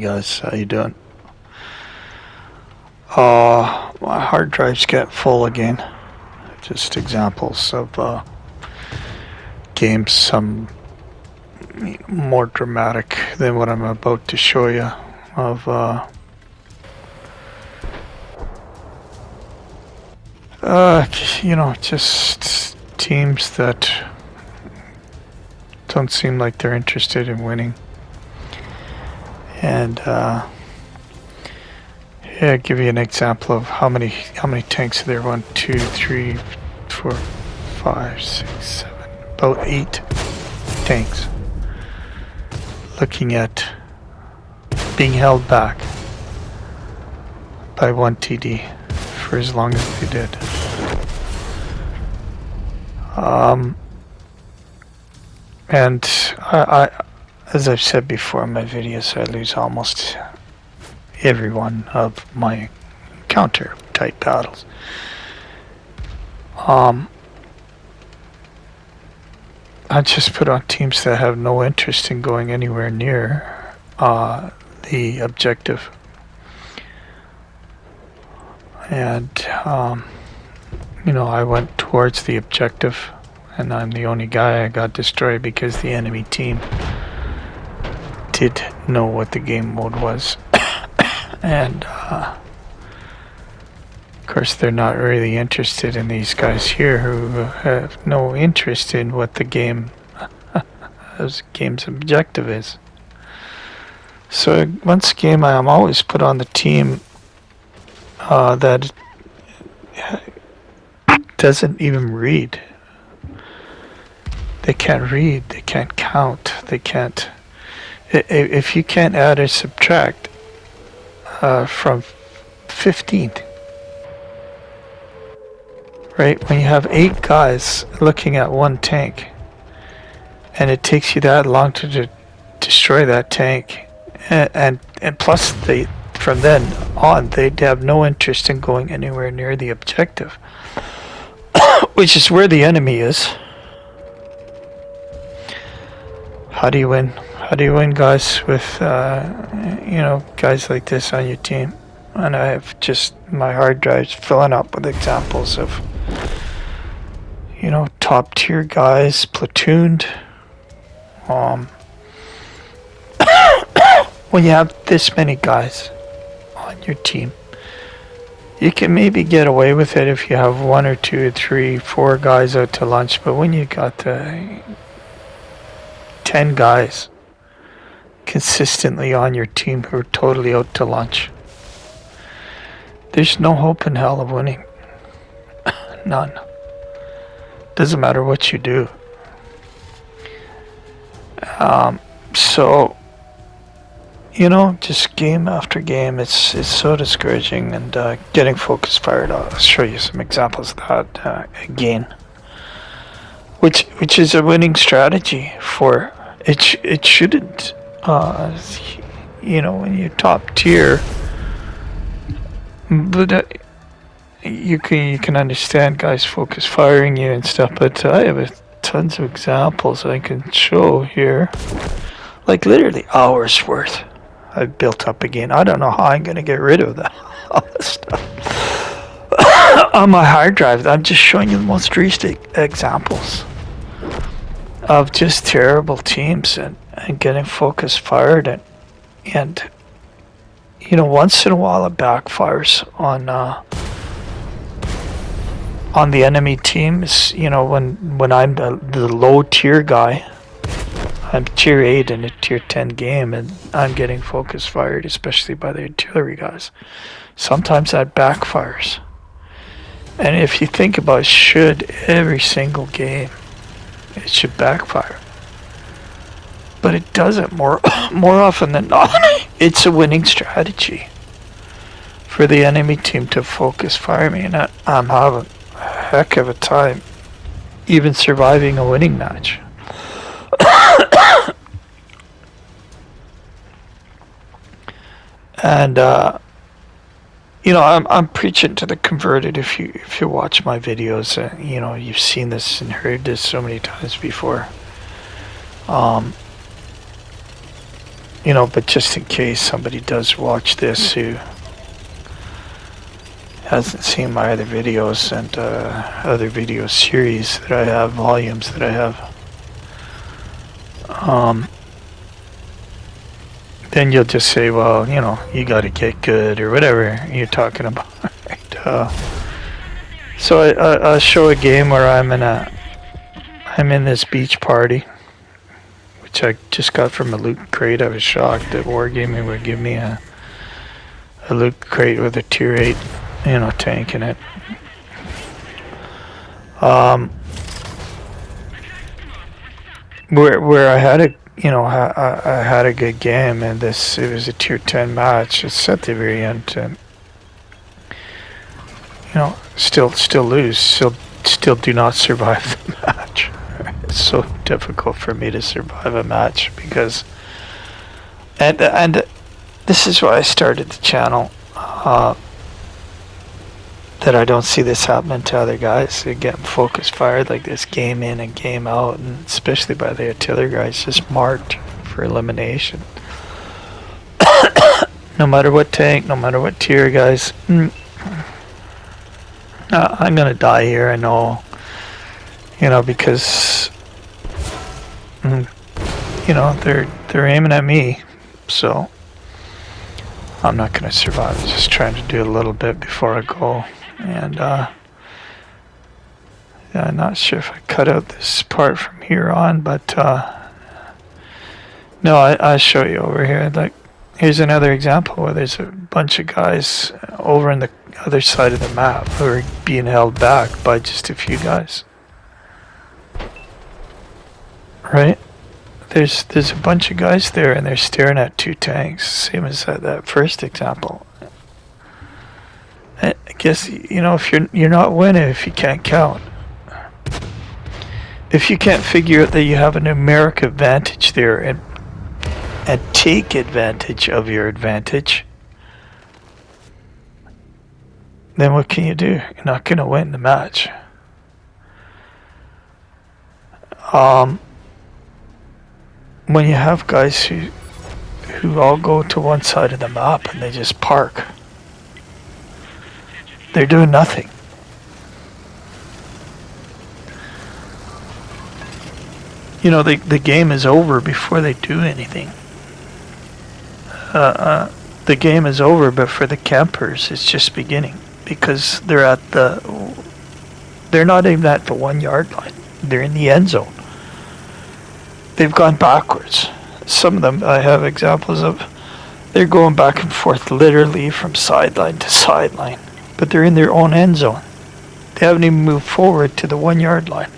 guys, how you doing? My hard drives get full again. Just examples of games, some more dramatic than what I'm about to show you. Of just teams that don't seem like they're interested in winning. And yeah, I'll give you an example of how many tanks are there. 1, 2, 3, 4, 5, 6, 7, about 8 tanks. Looking at being held back by 1 TD for as long as they did. And I, as I've said before in my videos, I lose almost every one of my counter type battles. I just put on teams that have no interest in going anywhere near the objective. And I went towards the objective, and I'm the only guy I got destroyed because the enemy team did know what the game mode was. And of course they're not really interested in these guys here who have no interest in what the game's objective is. So once again, I'm always put on the team that doesn't even read. They can't read, they can't count, they can't... If you can't add or subtract from 15, right? When you have 8 guys looking at 1 tank, and it takes you that long to destroy that tank, and plus from then on they'd have no interest in going anywhere near the objective, which is where the enemy is. How do you win? How do you win, guys, with guys like this on your team? And I have just my hard drives filling up with examples of top tier guys platooned. When you have this many guys on your team, you can maybe get away with it if you have 1 or 2 or 3, 4 guys out to lunch. But when you got 10 guys consistently on your team who are totally out to lunch, there's no hope in hell of winning. None. Doesn't matter what you do. So just game after game, it's so discouraging. And getting focus fired, I'll show you some examples of that again, which is a winning strategy for it. It shouldn't. When you're top tier, but you can understand guys focus firing you and stuff. But I have tons of examples I can show here, like literally hours worth I've built up again. I don't know how I'm gonna get rid of that all this stuff on my hard drive. I'm just showing you the most recent examples of just terrible teams and getting focus fired, and once in a while it backfires on the enemy teams. When I'm the low tier guy, I'm tier 8 in a tier 10 game, and I'm getting focus fired, especially by the artillery guys. Sometimes that backfires. And if you think about, should every single game it should backfire, but it doesn't. More often than not, it's a winning strategy for the enemy team to focus fire me, and I'm having a heck of a time even surviving a winning match. And I'm preaching to the converted. If you watch my videos, you've seen this and heard this so many times before. you know, but just in case somebody does watch this who hasn't seen my other videos and other video series that I have, volumes that I have, then you'll just say, well, you know, you got to get good or whatever you're talking about. Right? So I'll show a game where I'm in this beach party, which I just got from a loot crate. I was shocked that Wargaming would give me a loot crate with a tier 8, you know, tank in it. Where I had a, you know, I had a good game, and it was a tier 10 match. It's at the very end to, you know, still lose, still do not survive the match. It's so difficult for me to survive a match because, and this is why I started the channel. That I don't see this happening to other guys. They get focus fired like this, game in and game out, and especially by the artillery guys, just marked for elimination. No matter what tank, no matter what tier, guys. I'm gonna die here, I know. You know, because you know, they're aiming at me, so I'm not gonna survive. I'm just trying to do a little bit before I go. And yeah, I'm not sure if I cut out this part from here on, but no, I'll show you over here. Like, here's another example where there's a bunch of guys over on the other side of the map who are being held back by just a few guys. Right? There's a bunch of guys there, and they're staring at 2 tanks, same as that first example. I guess, you know, if you're not winning if you can't count. If you can't figure out that you have a numeric advantage there and take advantage of your advantage, then what can you do? You're not going to win the match. When you have guys who all go to one side of the map and they just park, they're doing nothing. You know, the game is over before they do anything. The game is over, but for the campers, it's just beginning because they're not even at the 1 yard line. They're in the end zone. They've gone backwards. Some of them I have examples of. They're going back and forth literally from sideline to sideline. But they're in their own end zone. They haven't even moved forward to the 1 yard line.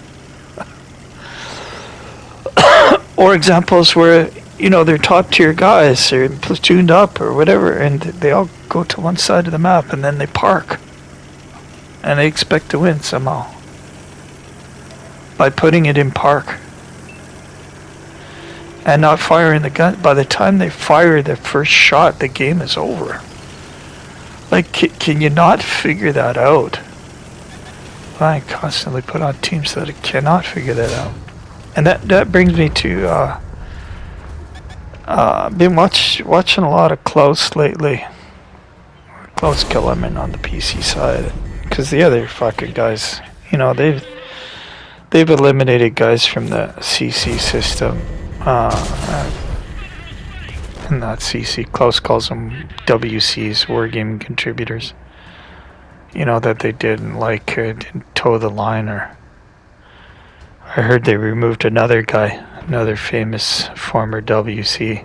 Or examples where, you know, they're top tier guys, they're platooned up or whatever, and they all go to one side of the map and then they park. And they expect to win somehow. By putting it in park. And not firing the gun. By the time they fire their first shot, the game is over. Like, can you not figure that out? I constantly put on teams that cannot figure that out. And that brings me to, been watching a lot of Close lately. Close Killerman on the PC side. Because the other fucking guys, you know, they've eliminated guys from the CC system. Not CC, Close calls them WCs, Wargaming contributors. You know, that they didn't like or didn't toe the line, or I heard they removed another guy, another famous former WC.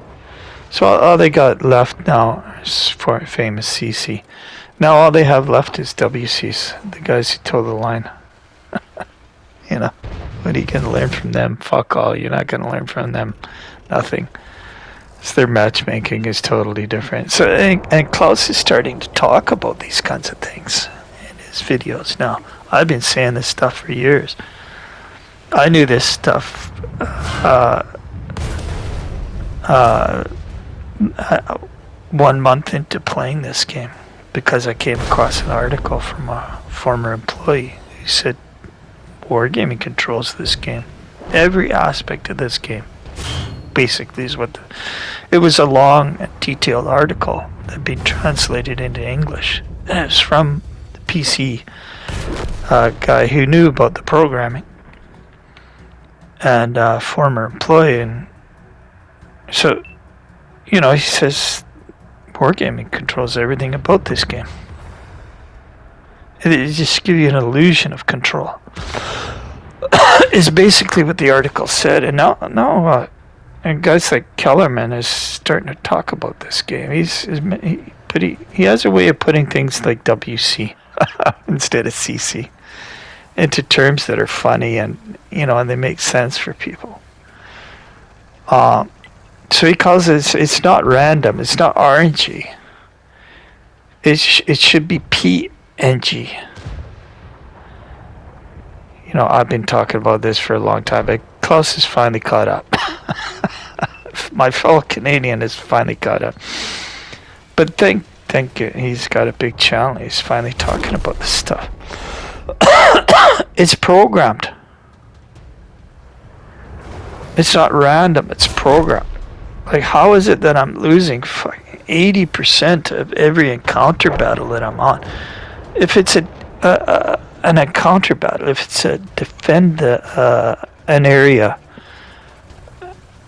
So all they got left now is for famous CC. Now all they have left is WCs, the guys who toe the line. You know, what are you going to learn from them? Fuck all, you're not going to learn from them. Nothing. Their matchmaking is totally different. So, and Klaus is starting to talk about these kinds of things in his videos now. I've been saying this stuff for years. I knew this stuff 1 month into playing this game because I came across an article from a former employee who said Wargaming controls this game. Every aspect of this game. basically is what it was. A long and detailed article that had been translated into English. And it was from the PC guy who knew about the programming and former employee. And so, he says Wargaming controls everything about this game. It just gives you an illusion of control. Is basically what the article said. And now and guys like Kellerman is starting to talk about this game. He has a way of putting things like WC instead of CC into terms that are funny and and they make sense for people. So he calls it's not random, it's not RNG. It should be PNG. I've been talking about this for a long time, but Klaus has finally caught up. My fellow Canadian has finally caught up. But thank you, he's got a big channel. He's finally talking about this stuff. It's programmed. It's not random, it's programmed. Like, how is it that I'm losing 80% of every encounter battle that I'm on? If it's an encounter battle, if it's a defend an area,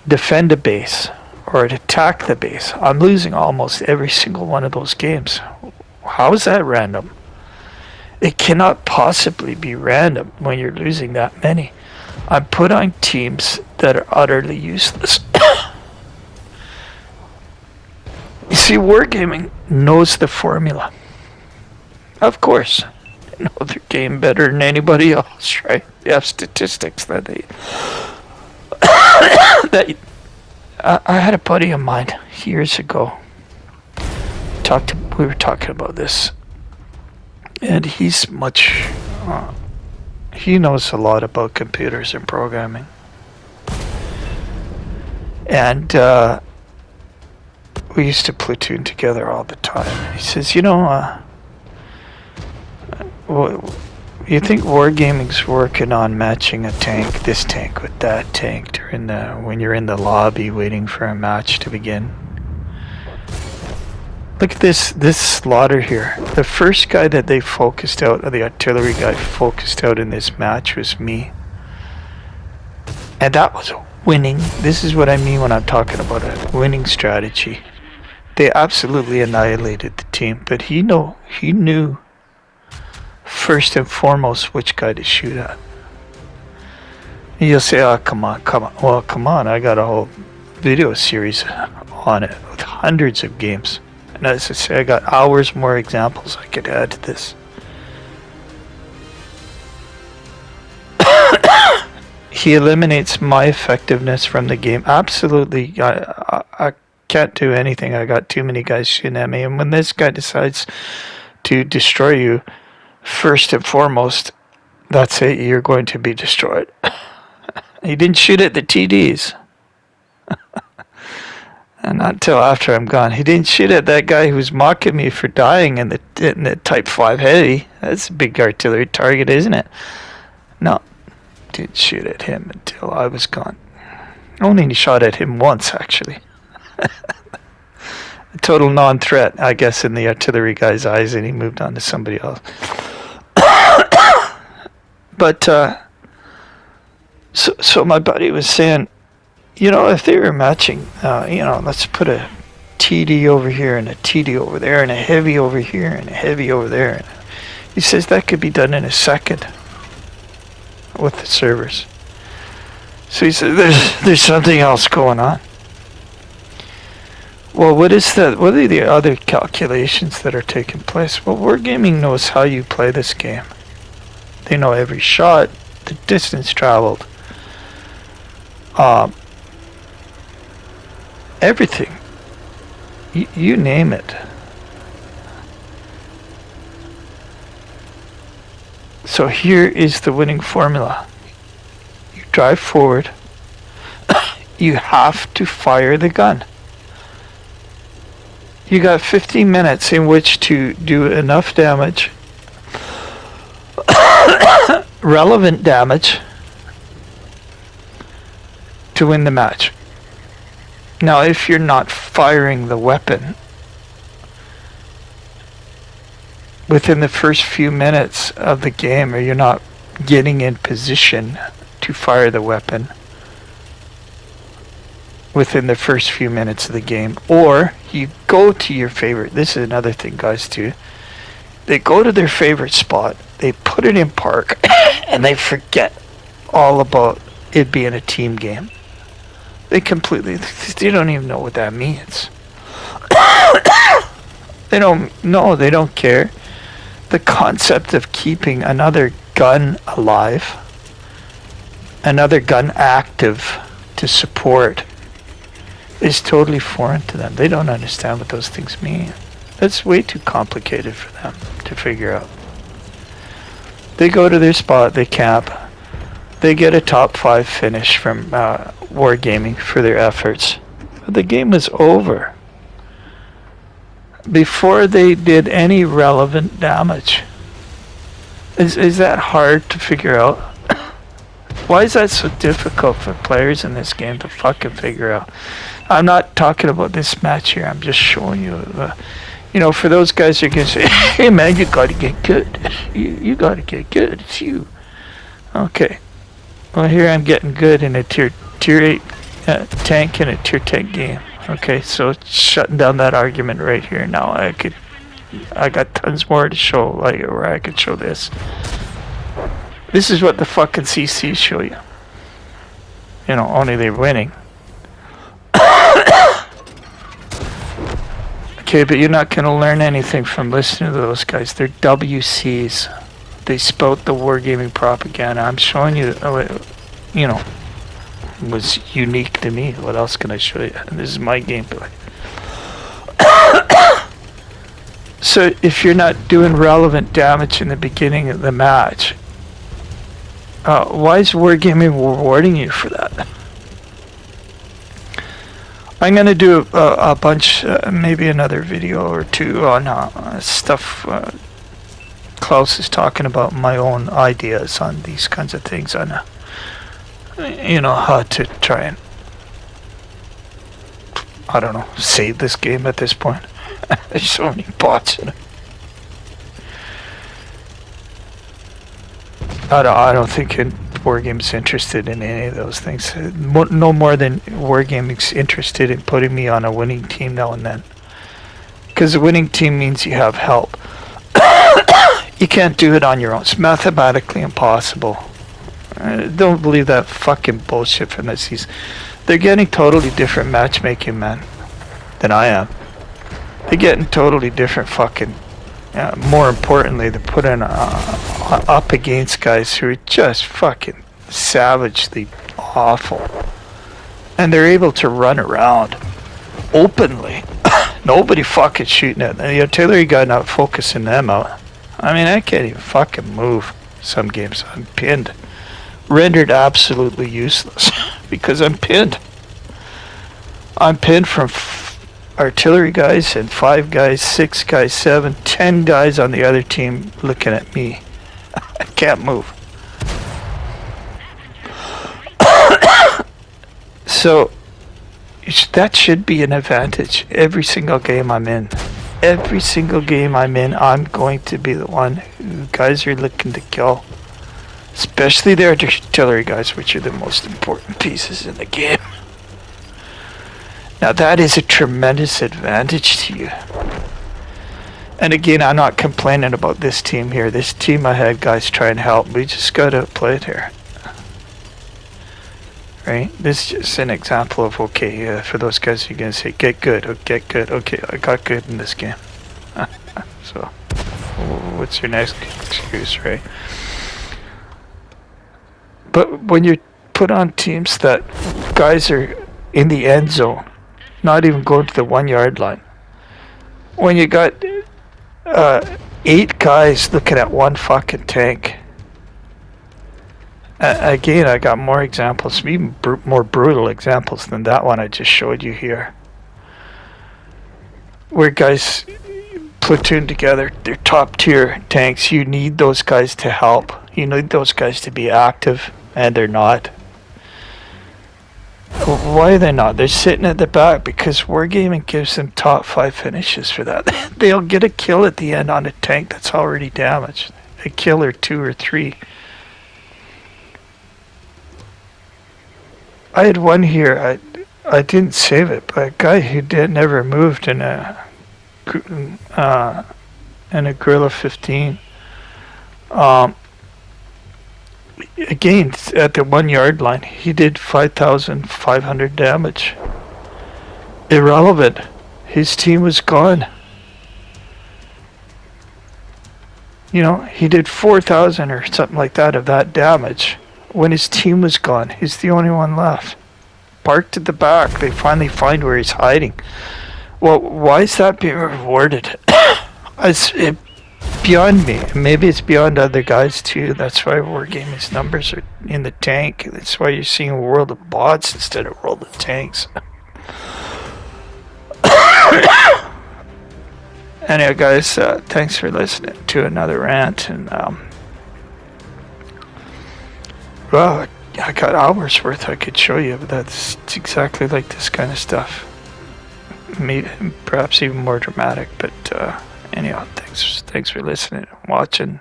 defend a base, or an attack the base, I'm losing almost every single one of those games. How is that random? It cannot possibly be random when you're losing that many. I'm put on teams that are utterly useless. You see, Wargaming knows the formula. Of course. They know their game better than anybody else, right? They have statistics that they... I had a buddy of mine years ago. We were talking about this. And he's much... he knows a lot about computers and programming. And we used to platoon together all the time. And he says, you think Wargaming's working on matching a tank, this tank with that tank, when you're in the lobby waiting for a match to begin? Look at this slaughter here. The first guy that they focused out, the artillery guy focused out in this match was me. And that was winning. This is what I mean when I'm talking about a winning strategy. They absolutely annihilated the team, but he knew first and foremost which guy to shoot at. And you'll say, oh, come on. Well, come on, I got a whole video series on it with hundreds of games. And as I say, I got hours more examples I could add to this. He eliminates my effectiveness from the game. Absolutely, I can't do anything. I got too many guys shooting at me. And when this guy decides to destroy you, first and foremost, that's it. You're going to be destroyed. He didn't shoot at the TDs. And not until after I'm gone. He didn't shoot at that guy who was mocking me for dying in the Type 5 Heavy. That's a big artillery target, isn't it? No. Didn't shoot at him until I was gone. Only shot at him once, actually. A total non-threat, I guess, in the artillery guy's eyes, and he moved on to somebody else. But, so my buddy was saying, if they were matching, let's put a TD over here and a TD over there and a heavy over here and a heavy over there. And he says that could be done in a second with the servers. So he says there's something else going on. Well, what are the other calculations that are taking place? Well, Wargaming knows how you play this game. They know every shot, the distance traveled, everything. You name it. So here is the winning formula. You drive forward. You have to fire the gun. You got 15 minutes in which to do enough damage, relevant damage, to win the match. Now, if you're not firing the weapon within the first few minutes of the game, or you're not getting in position to fire the weapon within the first few minutes of the game, or you go to your favorite, this is another thing guys do, they go to their favorite spot, they put it in park, and they forget all about it being a team game. They don't even know what that means. They don't know, they don't care. The concept of keeping another gun alive, another gun active to support, is totally foreign to them. They don't understand what those things mean. It's way too complicated for them to figure out. They go to their spot, they camp, they get a top 5 finish from Wargaming for their efforts. But the game was over before they did any relevant damage. Is that hard to figure out? Why is that so difficult for players in this game to fucking figure out? I'm not talking about this match here. I'm just showing you, for those guys who are going to say, hey man, you got to get good. You got to get good. It's you. Okay. Well, here I'm getting good in a tier 8 tank in a tier 10 game. Okay, so it's shutting down that argument right here. Now I got tons more to show, like where I could show this. This is what the fucking CCs show you. Only they're winning. Okay, but you're not gonna learn anything from listening to those guys. They're WCs. They spout the wargaming propaganda. I'm showing you, was unique to me. What else can I show you? And this is my gameplay. So if you're not doing relevant damage in the beginning of the match, why is Wargaming rewarding you for that? I'm going to do a bunch, maybe another video or two on stuff Klaus is talking about, my own ideas on these kinds of things, on how to try and, I don't know, save this game at this point. There's so many bots in it. I don't think Wargame's interested in any of those things. No more than Wargame's interested in putting me on a winning team now and then. Because a winning team means you have help. You can't do it on your own. It's mathematically impossible. Don't believe that fucking bullshit from the C's. They're getting totally different matchmaking, man, than I am. They're getting totally different fucking... more importantly, they're putting up against guys who are just fucking savagely awful. And they're able to run around openly. Nobody fucking shooting at them. The artillery guy not focusing them out. I mean, I can't even fucking move some games. I'm pinned. Rendered absolutely useless because I'm pinned. I'm pinned from artillery guys and 5 guys, 6 guys, 7, 10 guys on the other team looking at me. I can't move. So that should be an advantage every single game I'm in. Every single game I'm in, I'm going to be the one who guys are looking to kill. Especially the artillery guys, which are the most important pieces in the game. Now that is a tremendous advantage to you. And again, I'm not complaining about this team here. This team I had guys try and help. We just gotta play it here. Right? This is just an example of, okay, for those guys who are gonna say, get good, oh, get good. Okay, I got good in this game. So, what's your next excuse, right? But when you put on teams that guys are in the end zone, not even going to the 1 yard line, when you got 8 guys looking at one fucking tank, again, I got more examples, even more brutal examples than that one I just showed you here, where guys platoon together, they're top tier tanks. You need those guys to help. You need those guys to be active, and they're not. Why are they not? They're sitting at the back because Wargaming gives them top 5 finishes for that. They'll get a kill at the end on a tank that's already damaged. A kill or 2 or 3. I had one here. I didn't save it, but a guy who never moved in a Guerrilla 15. Again, at the 1 yard line, he did 5,500 damage. Irrelevant. His team was gone. You know, he did 4,000 or something like that of that damage when his team was gone. He's the only one left. Parked at the back. They finally find where he's hiding. Well, why is that being rewarded? It's beyond me. Maybe it's beyond other guys too. That's why Wargaming's numbers are in the tank. That's why you're seeing a world of bots instead of world of tanks. Anyway, guys, thanks for listening to another rant. And well, I got hours worth I could show you, but that's exactly like this kind of stuff. Maybe, perhaps even more dramatic. But anyhow, thanks for listening, watching,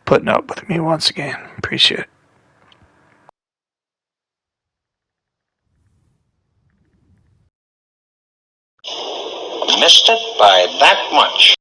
putting up with me once again. Appreciate it. Missed it by that much.